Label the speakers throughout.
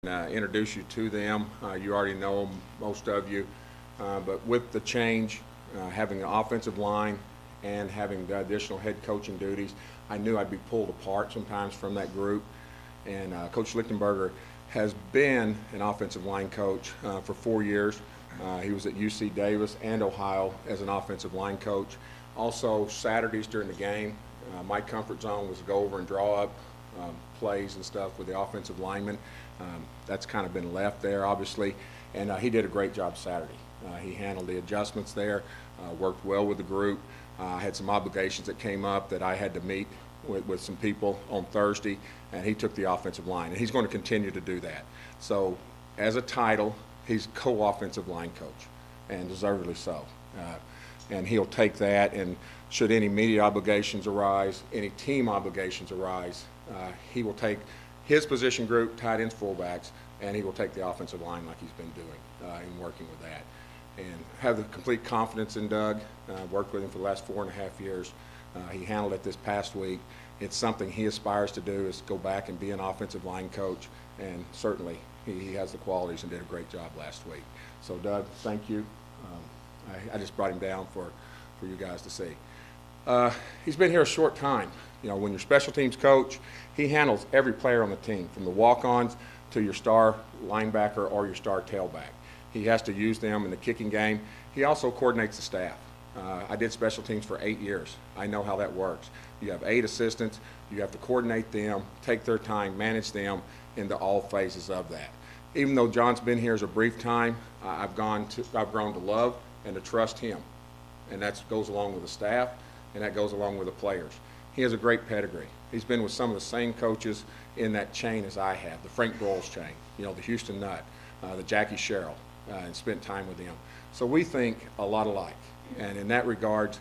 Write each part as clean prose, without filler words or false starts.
Speaker 1: Introduce you to them. You already know them, most of you. But with the change, having an offensive line and having the additional head coaching duties, I knew I'd be pulled apart sometimes from that group. And Coach Lichtenberger has been an offensive line coach for 4 years. He was at UC Davis and Ohio as an offensive line coach. Also, Saturdays during the game, my comfort zone was to go over and draw up plays and stuff with the offensive linemen. That's kind of been left there, obviously, and he did a great job Saturday. He handled the adjustments there, worked well with the group. I had some obligations that came up that I had to meet with some people on Thursday, and he took the offensive line, and he's going to continue to do that. So, as a title, he's co-offensive line coach, and deservedly so. And he'll take that, and should any media obligations arise, any team obligations arise, he will take his position group, tight ends, fullbacks, and he will take the offensive line like he's been doing in working with that. And have the complete confidence in Doug. Worked with him for the last 4.5 years. He handled it this past week. It's something he aspires to do, is go back and be an offensive line coach, and certainly he has the qualities and did a great job last week. So Doug, thank you. I just brought him down for you guys to see. He's been here a short time. You know, when you're special teams coach, he handles every player on the team, from the walk-ons to your star linebacker or your star tailback. He has to use them in the kicking game. He also coordinates the staff. I did special teams for 8 years. I know how that works. You have 8 assistants. You have to coordinate them, take their time, manage them into all phases of that. Even though John's been here as a brief time, I've grown to love and to trust him. And that goes along with the staff, and that goes along with the players. He has a great pedigree. He's been with some of the same coaches in that chain as I have, the Frank Broyles chain, you know, the Houston Nutt, the Jackie Sherrill, and spent time with them. So we think a lot alike. And in that regard,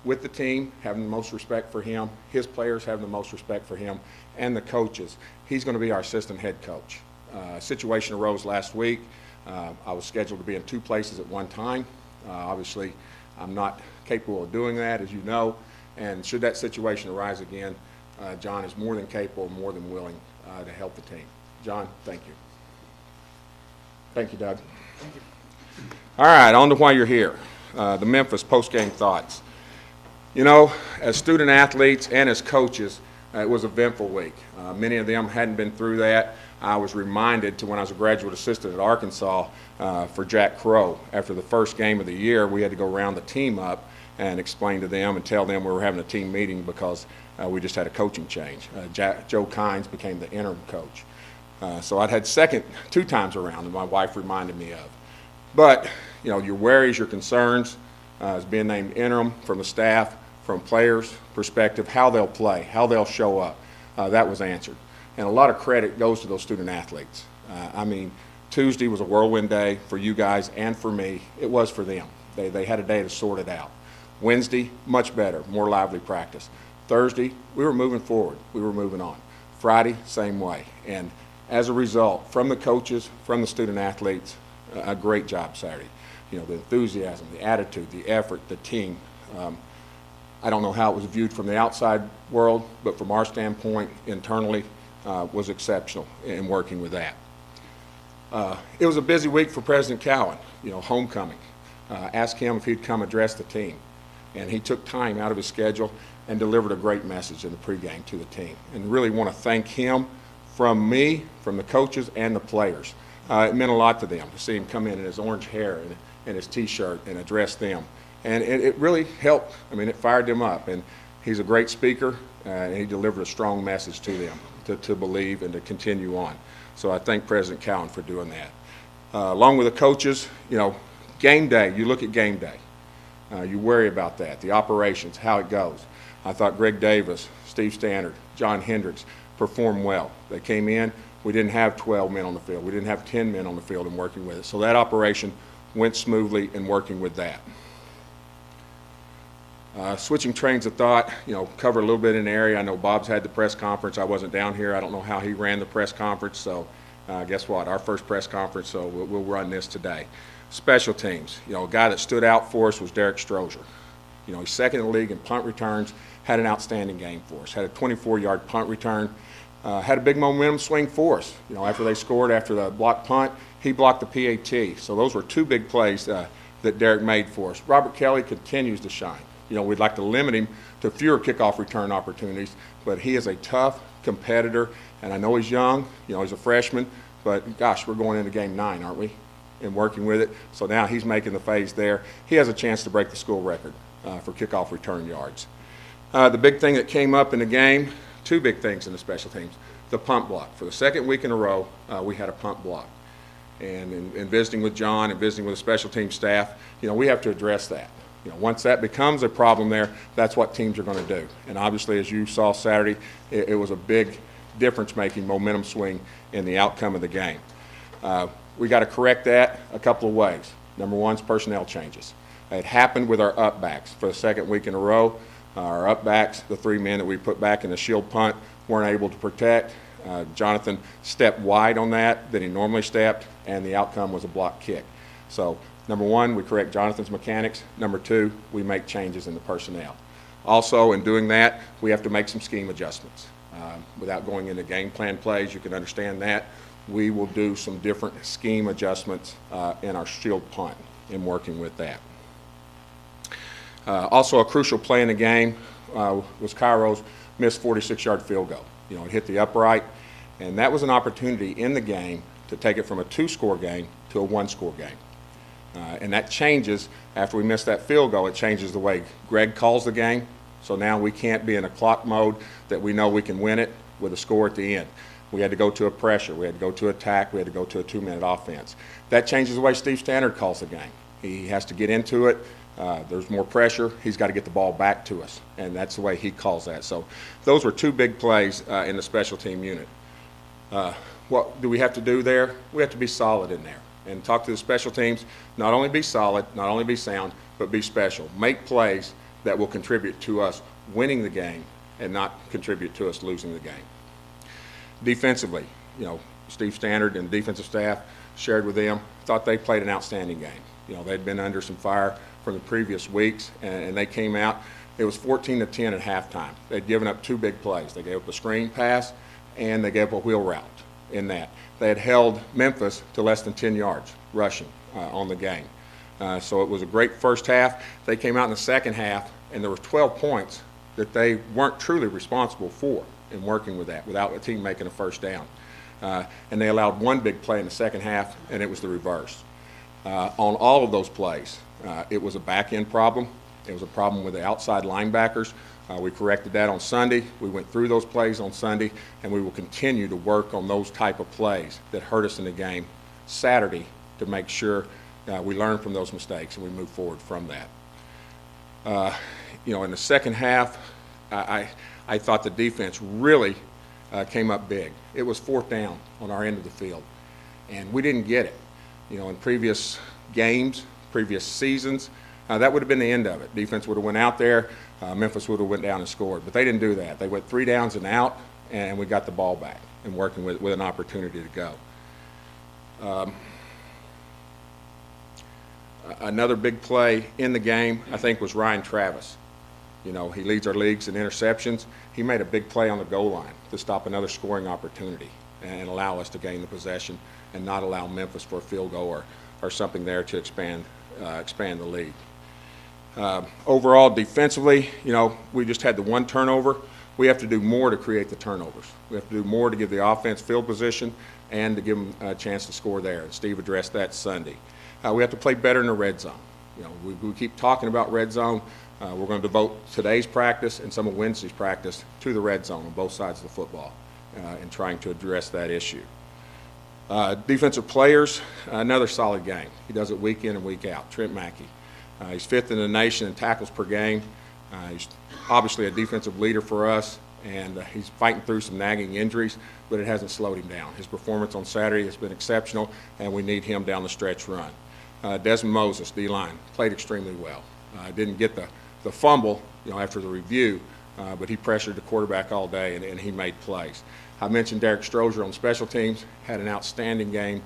Speaker 1: with the team, having the most respect for him, his players having the most respect for him, and the coaches, he's going to be our assistant head coach. A situation arose last week. I was scheduled to be in 2 places at one time. Obviously, I'm not capable of doing that, as you know, and should that situation arise again, John is more than capable, more than willing to help the team. John, thank you. Thank you, Doug. Thank you. All right, on to why you're here. The Memphis post-game thoughts. You know, as student athletes and as coaches, it was an eventful week. Many of them hadn't been through that. I was reminded to when I was a graduate assistant at Arkansas for Jack Crow. After the first game of the year, we had to go round the team up and explain to them and tell them we were having a team meeting because we just had a coaching change. Joe Kynes became the interim coach. So I'd had 2 times around, and my wife reminded me of. But, you know, your worries, your concerns, as being named interim from the staff, from players' perspective, how they'll play, how they'll show up, that was answered. And a lot of credit goes to those student athletes. I mean, Tuesday was a whirlwind day for you guys and for me. It was for them. They had a day to sort it out. Wednesday, much better, more lively practice. Thursday, we were moving forward. We were moving on. Friday, same way. And as a result, from the coaches, from the student athletes, a great job Saturday. You know, the enthusiasm, the attitude, the effort, the team. I don't know how it was viewed from the outside world, but from our standpoint, internally, was exceptional in working with that. It was a busy week for President Cowan, you know, homecoming. Asked him if he'd come address the team. And he took time out of his schedule and delivered a great message in the pregame to the team. And really want to thank him from me, from the coaches, and the players. It meant a lot to them to see him come in his orange hair and his T-shirt and address them. And it really helped. I mean, it fired them up. And he's a great speaker, and he delivered a strong message to them to believe and to continue on. So I thank President Cowan for doing that. Along with the coaches, you know, game day, you look at game day. You worry about that, the operations, how it goes. I thought Greg Davis, Steve Stannard, John Hendricks performed well. They came in. We didn't have 12 men on the field. We didn't have 10 men on the field and working with it. So that operation went smoothly in working with that. Switching trains of thought, you know, cover a little bit in the area. I know Bob's had the press conference. I wasn't down here. I don't know how he ran the press conference. So guess what? Our first press conference, so we'll run this today. Special teams. You know, a guy that stood out for us was Derek Strozier. You know, he's second in the league in punt returns, had an outstanding game for us. Had a 24-yard punt return. had a big momentum swing for us. You know, after they scored after the blocked punt, he blocked the PAT. So those were two big plays that Derek made for us. Robert Kelly continues to shine. You know, we'd like to limit him to fewer kickoff return opportunities, but he is a tough competitor, and I know he's young. You know, he's a freshman, but gosh, we're going into game 9, aren't we? And working with it. So now he's making the phase there. He has a chance to break the school record for kickoff return yards. The big thing that came up in the game, two big things in the special teams. The punt block. For the second week in a row, we had a punt block. And in visiting with John and visiting with the special team staff, you know, we have to address that. You know, once that becomes a problem there, that's what teams are going to do. And obviously, as you saw Saturday, it was a big difference-making momentum swing in the outcome of the game. We got to correct that a couple of ways. Number one is personnel changes. It happened with our up-backs for the second week in a row. Our up-backs, the 3 men that we put back in the shield punt, weren't able to protect. Jonathan stepped wide on that than he normally stepped, and the outcome was a block kick. So, number one, we correct Jonathan's mechanics. Number two, we make changes in the personnel. Also, in doing that, we have to make some scheme adjustments. Without going into game plan plays, you can understand that. We will do some different scheme adjustments in our shield punt in working with that. Also, a crucial play in the game was Cairo's missed 46-yard field goal. You know, it hit the upright, and that was an opportunity in the game to take it from a 2-score game to a 1-score game. And that changes, after we miss that field goal, it changes the way Greg calls the game. So now we can't be in a clock mode that we know we can win it with a score at the end. We had to go to a pressure. We had to go to attack. We had to go to a 2-minute offense. That changes the way Steve Standard calls the game. He has to get into it. There's more pressure. He's got to get the ball back to us, and that's the way he calls that. So those were two big plays in the special team unit. What do we have to do there? We have to be solid in there and talk to the special teams. Not only be solid, not only be sound, but be special. Make plays that will contribute to us winning the game and not contribute to us losing the game. Defensively, you know, Steve Standard and the defensive staff shared with them, thought they played an outstanding game. You know, they'd been under some fire from the previous weeks, and they came out. It was 14-10 at halftime. They'd given up two big plays. They gave up a screen pass, and they gave up a wheel route in that. They had held Memphis to less than 10 yards rushing on the game. So it was a great first half. They came out in the second half, and there were 12 points that they weren't truly responsible for in working with that without a team making a first down. And they allowed one big play in the second half, and it was the reverse. On all of those plays, it was a back-end problem. It was a problem with the outside linebackers. We corrected that on Sunday. We went through those plays on Sunday, and we will continue to work on those type of plays that hurt us in the game Saturday to make sure we learn from those mistakes and we move forward from that. You know, in the second half, I thought the defense really came up big. It was 4th down on our end of the field, and we didn't get it. You know, in previous games, previous seasons, that would have been the end of it. Defense would have went out there, Memphis would have went down and scored, but they didn't do that. They went 3 downs and out, and we got the ball back and working with an opportunity to go. Another big play in the game, I think, was Ryan Travis. You know, he leads our leagues in interceptions. He made a big play on the goal line to stop another scoring opportunity and allow us to gain the possession and not allow Memphis for a field goal or something there to expand the lead. Overall, defensively, you know, we just had the one turnover. We have to do more to create the turnovers. We have to do more to give the offense field position and to give them a chance to score there. And Steve addressed that Sunday. We have to play better in the red zone. You know, we keep talking about red zone. We're going to devote today's practice and some of Wednesday's practice to the red zone on both sides of the football and trying to address that issue. Defensive players, another solid game. He does it week in and week out. Trent Mackey. He's 5th in the nation in tackles per game. He's obviously a defensive leader for us, and he's fighting through some nagging injuries, but it hasn't slowed him down. His performance on Saturday has been exceptional, and we need him down the stretch run. Desmond Moses, D-line, played extremely well. Didn't get the fumble, you know, after the review, but he pressured the quarterback all day, and he made plays. I mentioned Derek Strozier on special teams, had an outstanding game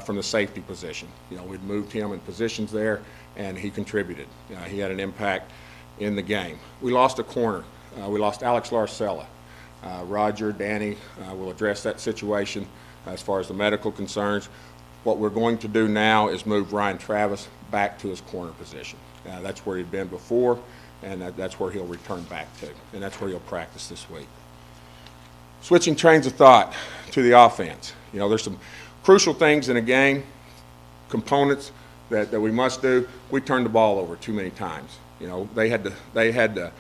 Speaker 1: from the safety position. You know, we'd moved him in positions there, and he contributed. He had an impact in the game. We lost a corner. We lost Alex Larcella. Roger, Danny will address that situation as far as the medical concerns. What we're going to do now is move Ryan Travis back to his corner position. That's where he'd been before, and that's where he'll return back to, and that's where he'll practice this week. Switching trains of thought to the offense. You know, there's some crucial things in a game, components that we must do. We turned the ball over too many times. You know, they had 2-3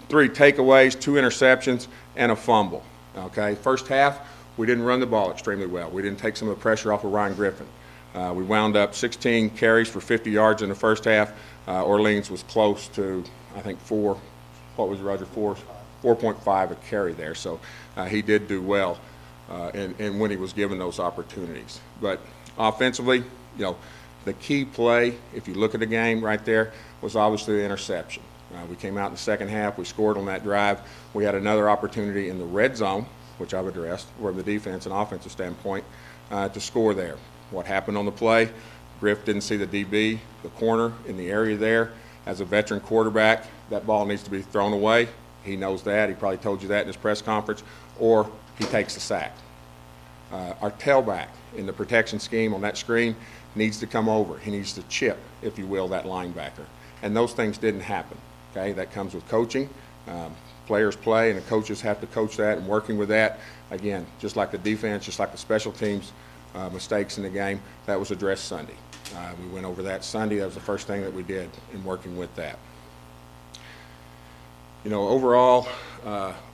Speaker 1: takeaways, 2 interceptions, and a fumble. Okay, first half, we didn't run the ball extremely well. We didn't take some of the pressure off of Ryan Griffin. We wound up 16 carries for 50 yards in the first half. Orleans was close to, I think, 4.5 a carry there. So he did do well and when he was given those opportunities. But offensively, you know, the key play, if you look at the game right there, was obviously the interception. We came out in the second half. We scored on that drive. We had another opportunity in the red zone, which I've addressed, from the defense and offensive standpoint, to score there. What happened on the play? Griff didn't see the DB, the corner in the area there. As a veteran quarterback, that ball needs to be thrown away. He knows that. He probably told you that in his press conference. Or he takes the sack. Our tailback in the protection scheme on that screen needs to come over. He needs to chip, if you will, that linebacker. And those things didn't happen. Okay, that comes with coaching. Players play, and the coaches have to coach that and working with that. Again, just like the defense, just like the special teams mistakes in the game, that was addressed Sunday. We went over that Sunday. That was the first thing that we did in working with that. You know, overall,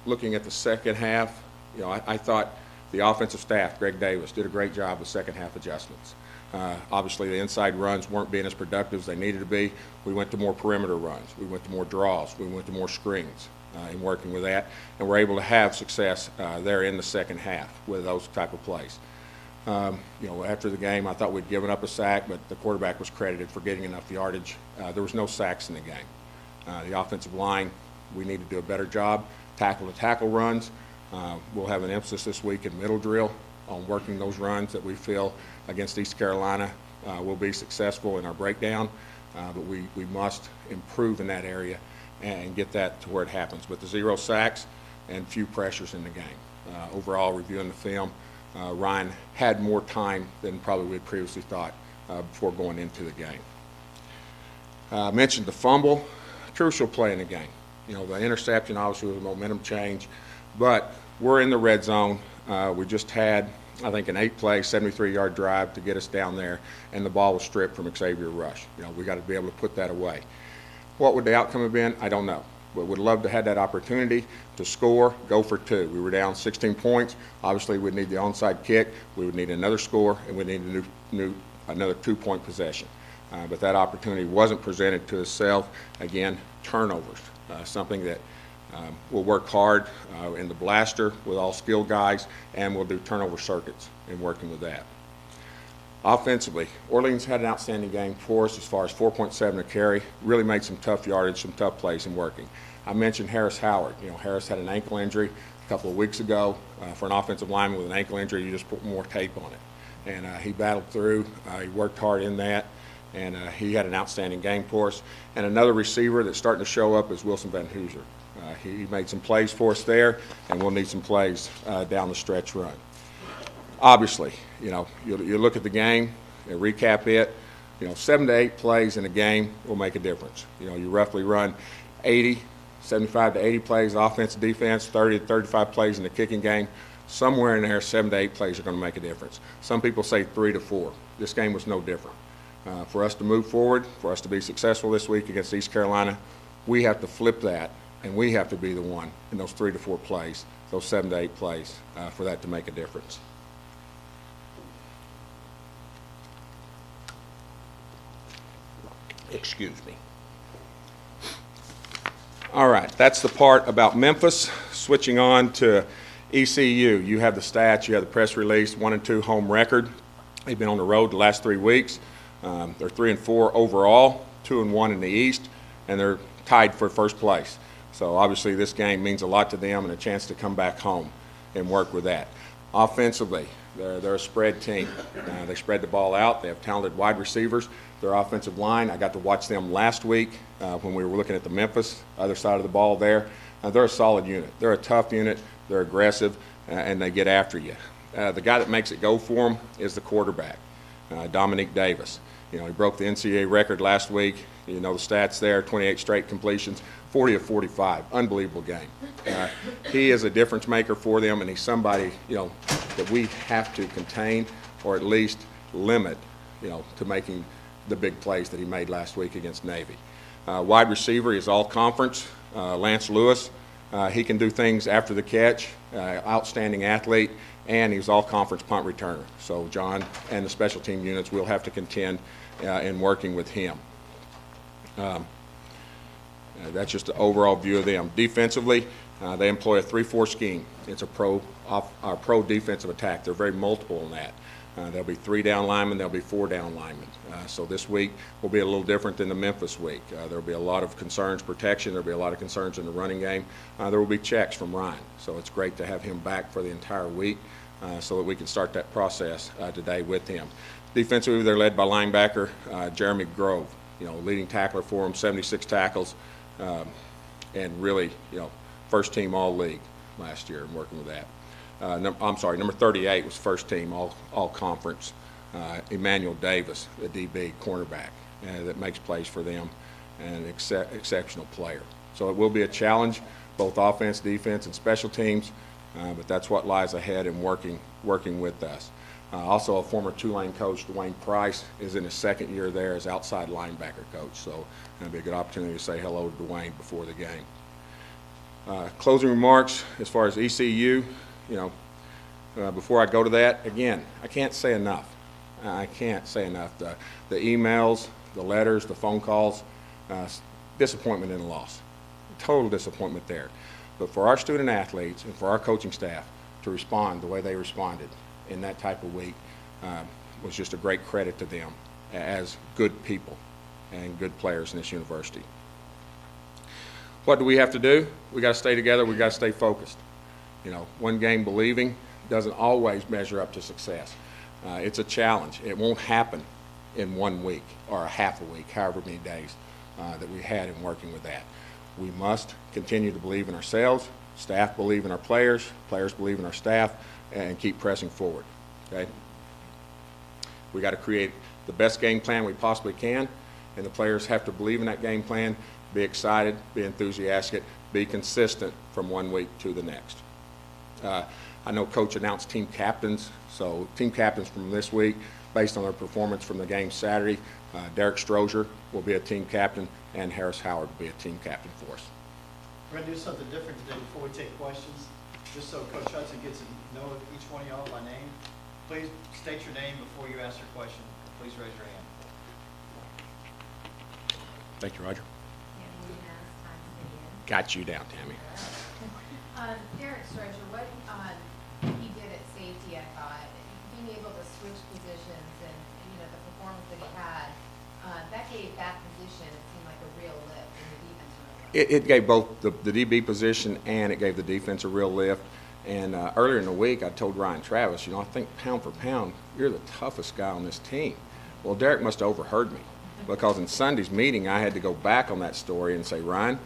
Speaker 1: looking at the second half, you know, I thought the offensive staff, Greg Davis, did a great job with second half adjustments. Obviously, the inside runs weren't being as productive as they needed to be. We went to more perimeter runs. We went to more draws. We went to more screens in working with that, and we're able to have success there in the second half with those type of plays. You know, after the game, I thought we'd given up a sack, but the quarterback was credited for getting enough yardage. There was no sacks in the game. The offensive line, we need to do a better job. Tackle-to-tackle runs. We'll have an emphasis this week in middle drill on working those runs that we feel against East Carolina will be successful in our breakdown. But we must improve in that area and get that to where it happens. But the 0 sacks and few pressures in the game. Overall, reviewing the film, Ryan had more time than probably we had previously thought before going into the game. I mentioned the fumble, crucial play in the game. You know, the interception obviously was a momentum change, but we're in the red zone. We just had, I think, an 8-play, 73-yard drive to get us down there, and the ball was stripped from Xavier Rush. You know, we got to be able to put that away. What would the outcome have been? I don't know. But would love to have that opportunity to score, go for 2. We were down 16 points. Obviously, we'd need the onside kick. We would need another score, and we'd need another 2-point possession. But that opportunity wasn't presented to itself. Again, turnovers, something that we'll work hard in the blaster with all skilled guys, and we'll do turnover circuits in working with that. Offensively, Orleans had an outstanding game for us as far as 4.7 a carry. Really made some tough yardage, some tough plays in working. I mentioned Harris Howard. You know, Harris had an ankle injury a couple of weeks ago. For an offensive lineman with an ankle injury, you just put more tape on it. And he battled through. He worked hard in that, and he had an outstanding game for us. And another receiver that's starting to show up is Wilson Van Hooser. He made some plays for us there, and we'll need some plays down the stretch run. Obviously, you know, you look at the game and recap it. You know, 7 to 8 plays in a game will make a difference. You know, you roughly run 75 to 80 plays offense, defense, 30 to 35 plays in the kicking game. Somewhere in there, 7 to 8 plays are going to make a difference. Some people say 3 to 4. This game was no different. For us to move forward, for us to be successful this week against East Carolina, we have to flip that, and we have to be the one in those 3 to 4 plays, those 7 to 8 plays, for that to make a difference. Excuse me. All right, that's the part about Memphis. Switching on to ECU. You have the stats, you have the press release, 1-2 home record. They've been on the road the last 3 weeks. They're 3-4 overall, 2-1 in the East, and they're tied for first place. So obviously this game means a lot to them and a chance to come back home and work with that. Offensively, they're a spread team. They spread the ball out. They have talented wide receivers. Their offensive line, I got to watch them last week when we were looking at the Memphis other side of the ball there. They're a solid unit. They're a tough unit. they're aggressive, and they get after you. The guy that makes it go for them is the quarterback, Dominique Davis. You know, he broke the NCAA record last week. You know the stats there, 28 straight completions, 40 of 45. Unbelievable game. He is a difference maker for them, and he's somebody, you know, that we have to contain or at least limit, you know, to making the big plays that he made last week against Navy. Wide receiver is all conference. Lance Lewis, he can do things after the catch, outstanding athlete, and he's all conference punt returner. So John and the special team units will have to contend in working with him. That's just an overall view of them. Defensively, they employ a 3-4 scheme. It's a pro defensive attack. They're very multiple in that. There'll be 3 down linemen, there'll be 4 down linemen. So this week will be a little different than the Memphis week. There'll be a lot of concerns protection, there'll be a lot of concerns in the running game. There will be checks from Ryan. So it's great to have him back for the entire week so that we can start that process today with him. Defensively, they're led by linebacker Jeremy Grove, you know, leading tackler for him, 76 tackles, and really, you know, first team all league last year and working with that. Number 38 was first team all conference. Emmanuel Davis, the DB cornerback, that makes plays for them, and an exceptional player. So it will be a challenge, both offense, defense, and special teams, but that's what lies ahead in working with us. Also, a former Tulane coach, Dwayne Price, is in his second year there as outside linebacker coach. So it'll be a good opportunity to say hello to Dwayne before the game. Closing remarks as far as ECU, you know, before I go to that, again, I can't say enough. I can't say enough. The emails, the letters, the phone calls, disappointment in the loss. Total disappointment there. But for our student athletes and for our coaching staff to respond the way they responded in that type of week was just a great credit to them as good people and good players in this university. What do we have to do? We got to stay together. We got to stay focused. You know, one game believing doesn't always measure up to success. It's a challenge. It won't happen in 1 week or a half a week, however many days that we had in working with that. We must continue to believe in ourselves, staff believe in our players, players believe in our staff, and keep pressing forward, okay? We got to create the best game plan we possibly can, and the players have to believe in that game plan, be excited, be enthusiastic, be consistent from 1 week to the next. I know Coach announced team captains, so team captains from this week, based on their performance from the game Saturday, Derek Strozier will be a team captain, and Harris Howard will be a team captain for us.
Speaker 2: We're going to do something different today before we take questions, just so Coach Hutson gets to know each one of y'all by name. Please state your name before you ask your question. Please raise your hand.
Speaker 1: Thank you, Roger. Got you down, Tammy.
Speaker 3: Derek Strozier, what he did at safety, I thought, being able to switch positions and you know the performance that he had, that gave that position, it seemed like a real lift in the defense.
Speaker 1: It gave both the DB position and it gave the defense a real lift. And earlier in the week, I told Ryan Travis, you know, I think pound for pound, you're the toughest guy on this team. Well, Derek must have overheard me, because in Sunday's meeting, I had to go back on that story and say, Ryan,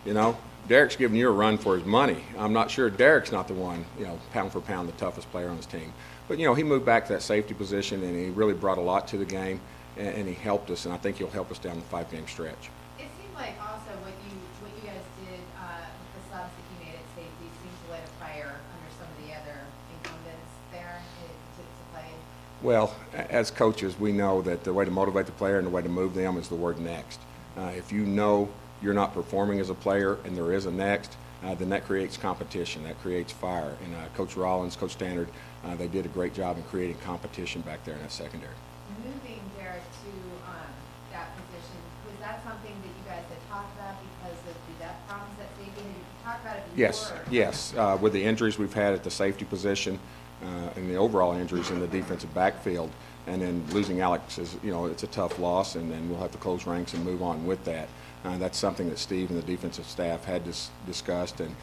Speaker 1: you know, Derek's giving you a run for his money. I'm not sure Derek's not the one, you know, pound for pound, the toughest player on his team. But, you know, he moved back to that safety position, and he really brought a lot to the game, and he helped us, and I think he'll help us down the 5-game stretch.
Speaker 3: It seemed like also what you guys did with the subs that you made at safety seemed to light a fire under some of the other incumbents there to play.
Speaker 1: Well, as coaches, we know that the way to motivate the player and the way to move them is the word next. If you know you're not performing as a player and there is a next, then that creates competition, that creates fire. And Coach Rollins, Coach Standard, they did a great job in creating competition back there in that secondary.
Speaker 3: Moving Derek to that position, was that something that you guys had talked about because of the depth problems at safety? Did you talk about it before?
Speaker 1: Yes. With the injuries we've had at the safety position and the overall injuries in the defensive backfield, and then losing Alex is, you know, it's a tough loss, and then we'll have to close ranks and move on with that. That's something that Steve and the defensive staff had discussed, and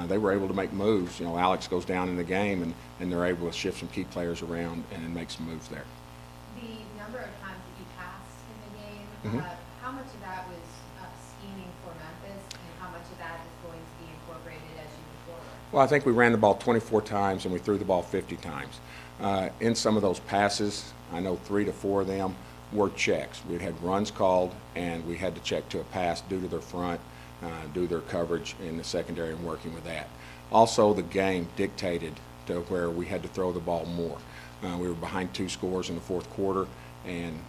Speaker 1: they were able to make moves. You know, Alex goes down in the game, and they're able to shift some key players around and make some moves there.
Speaker 3: The number of times that you passed in the game, how much of that was scheming for Memphis, and how much of that is going to be incorporated as you move forward?
Speaker 1: Well, I think we ran the ball 24 times and we threw the ball 50 times. In some of those passes, I know 3 to 4 of them were checks. We had runs called and we had to check to a pass due to their front, due to their coverage in the secondary and working with that. Also, the game dictated to where we had to throw the ball more. We were behind 2 scores in the fourth quarter and,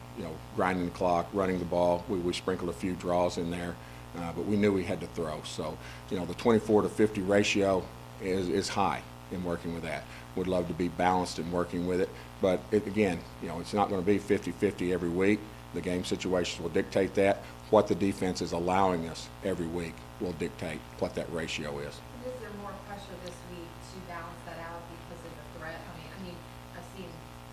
Speaker 1: grinding the clock, running the ball. We sprinkled a few draws in there, but we knew we had to throw. So, the 24 to 50 ratio is high in working with that. Would love to be balanced in working with it, but again, it's not going to be 50-50 every week. The game situations will dictate that. What the defense is allowing us every week will dictate what that ratio is.
Speaker 3: Is there more pressure this week to balance that out because of the threat? I mean, I've seen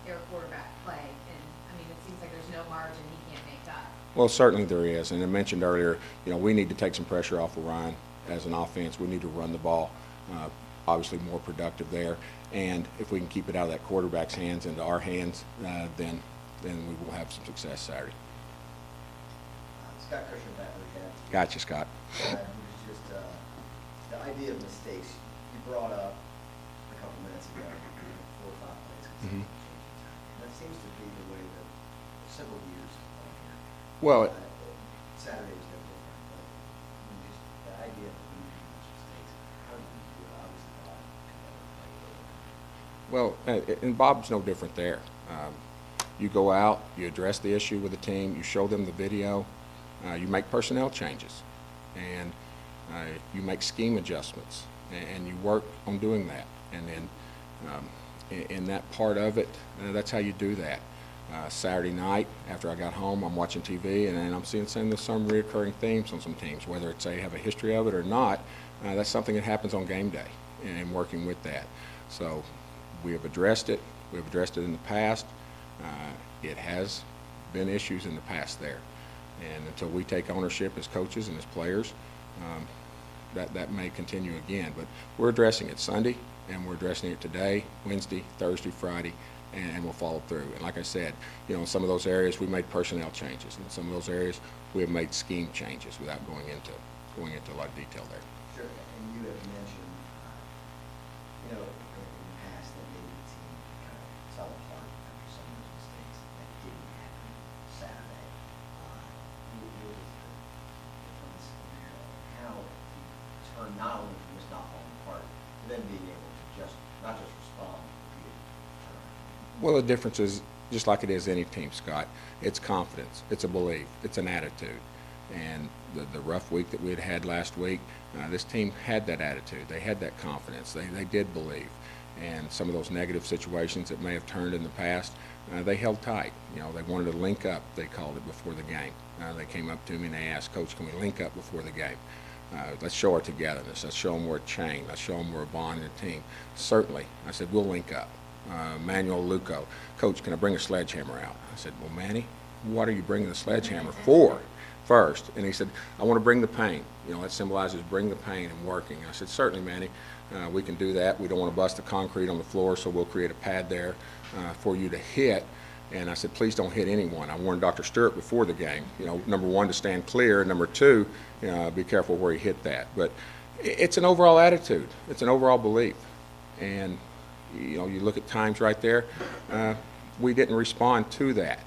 Speaker 3: their quarterback play, and it seems like there's no margin he can't make up.
Speaker 1: Well, certainly there is, and I mentioned earlier, we need to take some pressure off of Ryan as an offense. We need to run the ball, obviously more productive there, and if we can keep it out of that quarterback's hands into our hands, then we will have some success Saturday.
Speaker 4: Scott Christian back again.
Speaker 1: Gotcha, Scott.
Speaker 4: It was just the idea of mistakes you brought up a couple minutes ago, 4 or 5 plays.
Speaker 1: Mhm.
Speaker 4: That seems to be the way that several years on here.
Speaker 1: Well,
Speaker 4: Saturday was no different, but just the idea of losing those mistakes, how do you do it? Obviously, Bob can never play over.
Speaker 1: Well, and Bob's no different there. You go out, you address the issue with the team, you show them the video, you make personnel changes, and you make scheme adjustments, and you work on doing that. And then in that part of it, that's how you do that. Saturday night, after I got home, I'm watching TV, and I'm seeing some reoccurring themes on some teams, whether it's they have a history of it or not. That's something that happens on game day, and working with that. So we have addressed it. We've addressed it in the past. It has been issues in the past there, and until we take ownership as coaches and as players, that may continue again. But we're addressing it Sunday, and we're addressing it today, Wednesday, Thursday, Friday, and we'll follow through. And like I said, in some of those areas we made personnel changes, and in some of those areas we have made scheme changes without going into a lot of detail there.
Speaker 4: Sure, and you have mentioned, in the past that maybe the team kind of fell apart after some of those mistakes that didn't happen Saturday. What is the difference in there? How you turn not only from this not falling apart, but then being able to not just respond, but be able to turn?
Speaker 1: Well, the difference is just like it is any team, Scott. It's confidence, it's a belief, it's an attitude. And the rough week that we had last week, this team had that attitude. They had that confidence. They did believe. And some of those negative situations that may have turned in the past, they held tight. They wanted to link up, they called it, before the game. They came up to me and they asked, Coach, can we link up before the game? Let's show our togetherness. Let's show them we're a chain. Let's show them we're a bond in a team. Certainly. I said, we'll link up. Manuel Luco, Coach, can I bring a sledgehammer out? I said, well, Manny, what are you bringing the sledgehammer for first? And he said, I want to bring the pain. That symbolizes bring the pain and working. I said, certainly, Manny, we can do that. We don't want to bust the concrete on the floor, so we'll create a pad there for you to hit. And I said, please don't hit anyone. I warned Dr. Stewart before the game, number one, to stand clear, and number two, be careful where you hit that. But it's an overall attitude. It's an overall belief. And you look at times right there, we didn't respond to that.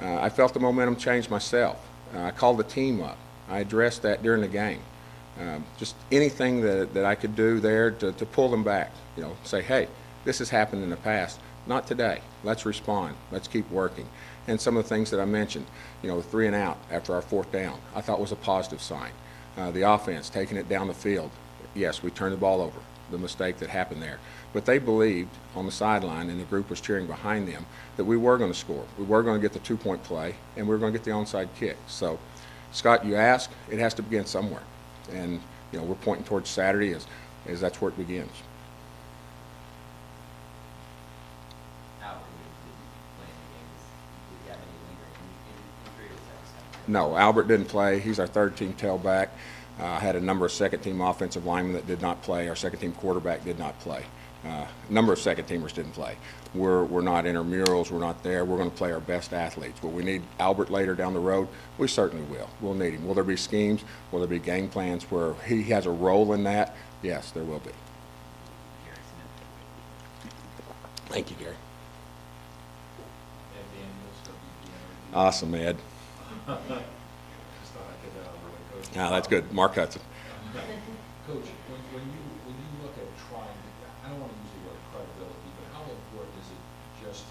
Speaker 1: I felt the momentum change myself. I called the team up. I addressed that during the game. Just anything that I could do there to pull them back, say, hey, this has happened in the past. Not today. Let's respond. Let's keep working. And some of the things that I mentioned, the 3 and out after our 4th down, I thought was a positive sign. The offense, taking it down the field. Yes, we turned the ball over, the mistake that happened there. But they believed on the sideline, and the group was cheering behind them, that we were going to score. We were going to get the 2-point play, and we were going to get the onside kick. So, Scott, you ask, it has to begin somewhere. And, we're pointing towards Saturday as that's where it begins. No, Albert didn't play. He's our 3rd-team tailback. Had a number of second-team offensive linemen that did not play. Our second-team quarterback did not play. A number of second teamers didn't play. We're not intramurals, we're not there. We're going to play our best athletes. Will we need Albert later down the road? We certainly will. We'll need him. Will there be schemes? Will there be game plans where he has a role in that? Yes, there will be. Thank you, Gary.
Speaker 5: Ed Daniels, WBNR.
Speaker 1: Awesome, Ed.
Speaker 5: Just thought I'd get that out of the way, Coach.
Speaker 1: Ah, that's good. Mark Hutson.
Speaker 5: Coach, when you look at trying to, I don't want to use the word credibility, but how important is it just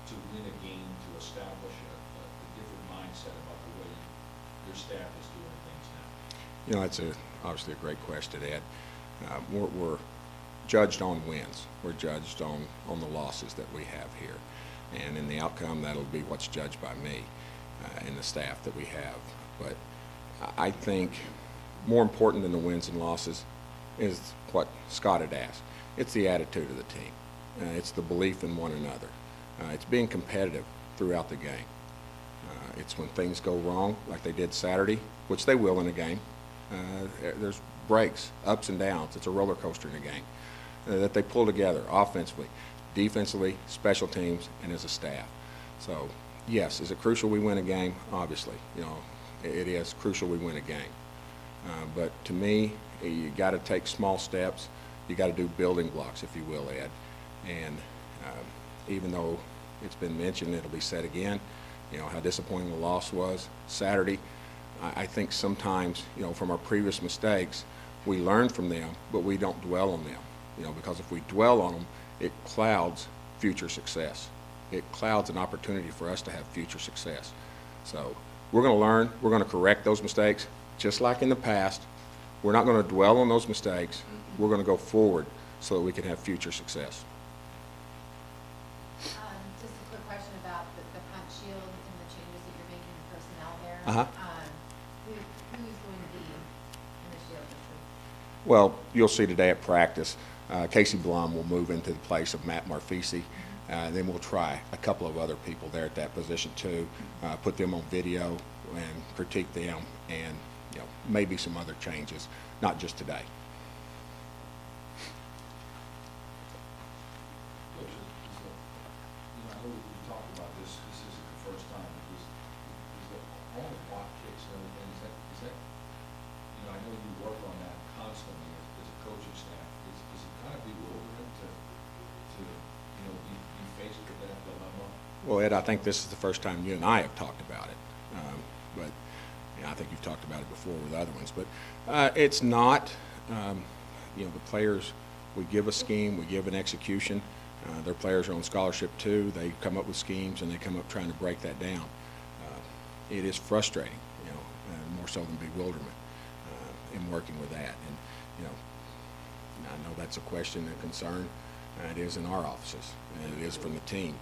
Speaker 5: to win a game to establish a different mindset about the way your staff is doing things now?
Speaker 1: You know, that's obviously a great question, Ed. We're judged on wins. We're judged on the losses that we have here. And in the outcome, that'll be what's judged by me and the staff that we have. But I think more important than the wins and losses is what Scott had asked. It's the attitude of the team. It's the belief in one another. It's being competitive throughout the game. It's when things go wrong, like they did Saturday, which they will in a game. There's breaks, ups and downs. It's a roller coaster in a game. That they pull together offensively, defensively, special teams, and as a staff. So, yes, is it crucial we win a game? Obviously, you know, it is crucial we win a game. But to me, you got to take small steps. You got to do building blocks, if you will, Ed. And even though it's been mentioned, it'll be said again, you know, how disappointing the loss was Saturday. I think sometimes, you know, from our previous mistakes, we learn from them, but we don't dwell on them. You know, because if we dwell on them, it clouds future success. It clouds an opportunity for us to have future success. So we're going to learn. We're going to correct those mistakes, just like in the past. We're not going to dwell on those mistakes. We're going to go forward so that we can have future success.
Speaker 3: Just a quick question about the punch shield and the changes that you're making in personnel there.
Speaker 1: Uh-huh.
Speaker 3: Who's going to be in the shield this week?
Speaker 1: Well, you'll see today at practice, Casey Blum will move into the place of Matt Marfisi. Then we'll try a couple of other people there at that position too, put them on video and critique them, and you know, maybe some other changes, not just today.
Speaker 5: Coach, I know we talked about this. This isn't the first time. Is the all the block kicks and everything? Is that you know, I know you work on that constantly as a coaching staff. Is it kind of bewildering to you know be faced with that dilemma?
Speaker 1: Well, Ed, I think this is the first time you and I have talked about it, but you know, I think you've talked about it before with other ones. But it's not, you know, the players, we give a scheme, we give an execution. Their players are on scholarship too. They come up with schemes and they come up trying to break that down. It is frustrating, you know, more so than bewilderment in working with that. And, you know, I know that's a question and concern. It is in our offices, and it is from the team.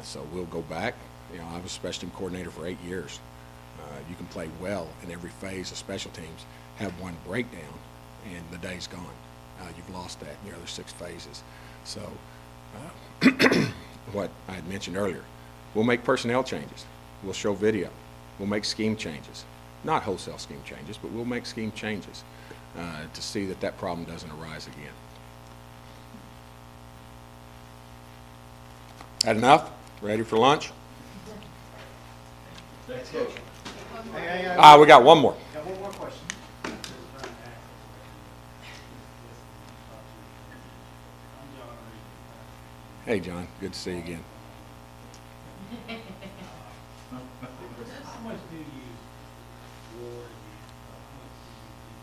Speaker 1: So we'll go back. You know, I was special team coordinator for 8 years. You can play well in every phase of special teams, have one breakdown, and the day's gone. You've lost that in your other 6 phases. So what I had mentioned earlier, we'll make personnel changes. We'll show video. We'll make scheme changes. Not wholesale scheme changes, but we'll make scheme changes to see that that problem doesn't arise again. Had enough? Ready for lunch?
Speaker 2: Thanks, Coach.
Speaker 1: We got one more.
Speaker 2: Got one more question.
Speaker 1: Hey, John. Good to see you again.
Speaker 6: How much do you use war again? How much do you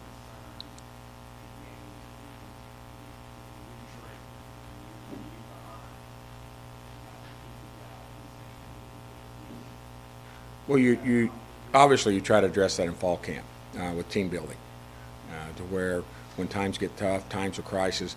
Speaker 6: keep
Speaker 1: Well, you obviously you try to address that in fall camp with team building, to where when times get tough, times of crisis,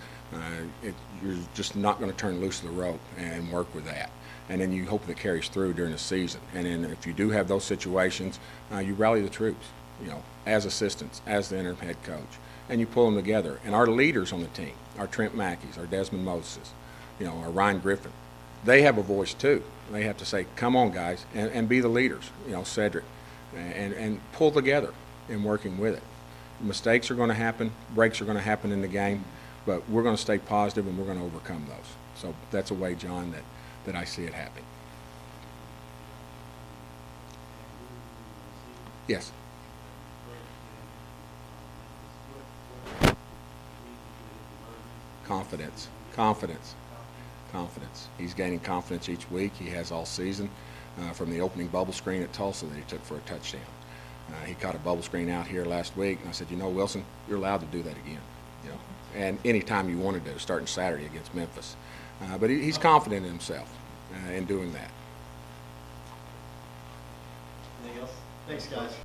Speaker 1: you're just not going to turn loose the rope and work with that. And then you hope that carries through during the season. And then if you do have those situations, you rally the troops, you know, as assistants, as the interim head coach, and you pull them together. And our leaders on the team, our Trent Mackeys, our Desmond Moses, you know, our Ryan Griffin, they have a voice too. They have to say, come on, guys, and be the leaders, you know, Cedric, and pull together in working with it. Mistakes are going to happen. Breaks are going to happen in the game. but we're going to stay positive and we're going to overcome those. So that's a way, John, that I see it happening. Yes. Confidence. Confidence. Confidence. He's gaining confidence each week. He has all season, from the opening bubble screen at Tulsa that he took for a touchdown. He caught a bubble screen out here last week, and I said, you know, Wilson, you're allowed to do that again. You know, and anytime you want to do, starting Saturday against Memphis. But he's confident in himself in doing that.
Speaker 2: Anything else? Thanks, guys.